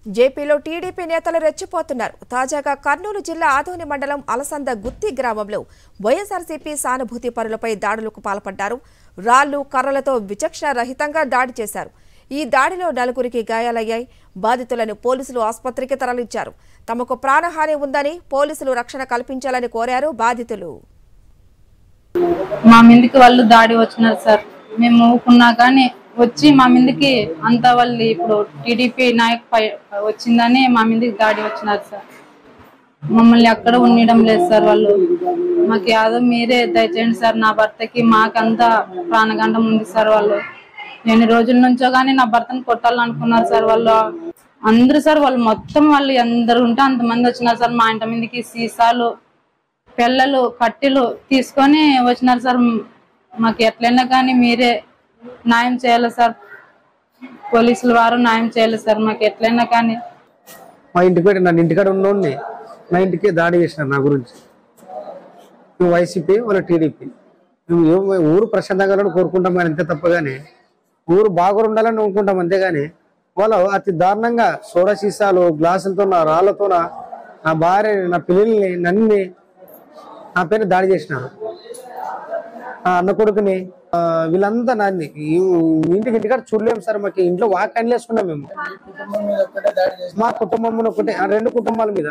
జేపీలో TDP నేతలు రెచ్చిపోతున్నారు. తాజాగా కర్నూలు జిల్లా ఆదోని మండలం అలసంద గుత్తి గ్రామంలో వైఎస్ఆర్సీపీ సానుభూతి పరులపై దాడులకు పాల్పడ్డారు. రాళ్లు కర్రలతో విచక్షణ రహితంగా దాడి చేశారు. ఈ దాడిలో నలుగురికి గాయాలయ్యాయి. బాధితులను పోలీసులు ఆసుపత్రికి తరలించారు. తమకు ప్రాణహాని ఉందని పోలీసులు రక్షణ కల్పించాలని కోరారు బాధితులు. మా మీదకి వాళ్ళు దాడి వచ్చినారు సార్. మేము ఊకున్నా కానీ వచ్చి మా మీదకి అంతా వాళ్ళు ఇప్పుడు టీడీపీ నాయక్ వచ్చిందని మా మీదకి దాడి వచ్చినారు సార్. మమ్మల్ని అక్కడ ఉండడం లేదు సార్. వాళ్ళు మాకు యాదో మీరే దయచేయండి సార్. నా భర్తకి మాకంతా ప్రాణగండం ఉంది సార్. వాళ్ళు ఎన్ని రోజుల నుంచో కానీ నా భర్తను కొట్టాలనుకున్నారు సార్. వాళ్ళు అందరూ సార్ వాళ్ళు మొత్తం వాళ్ళు అందరు ఉంటే అంతమంది వచ్చినారు సార్. మా ఇంటి మీదకి సీసాలు పిల్లలు కట్టెలు తీసుకొని వచ్చినారు సార్. మాకు ఎట్లయినా కానీ మీరే న్యాయం చేయాలి సార్. పోలీసుల వారు న్యాయం చేయాలి సార్. మాకు ఎట్లయినా కానీ మా ఇంటికి నన్ను ఇంటికాడ ఉన్నోడిని నా ఇంటికి దాడి చేసినారు. నా గురించి వైసీపీ వాళ్ళ టీడీపీ మేము ఊరు ప్రశాంతంగా కోరుకుంటాం కానీ అంతే తప్పగానే ఊరు బాగా ఉండాలని అనుకుంటాం అంతేగాని వాళ్ళు అతి దారుణంగా సోడా సీసాలు గ్లాసులతో రాళ్లతో నా భార్య నా పిల్లల్ని నన్ను నా పేరు దాడి చేసినారు. అన్న కొడుకుని వీళ్ళంతా నాన్ని ఇంటికాడ చూడలేము సార్. మాకు ఇంట్లో వాకాన్ని వేసుకున్నాం మేము. మా కుటుంబం ఒకటే రెండు కుటుంబాల మీద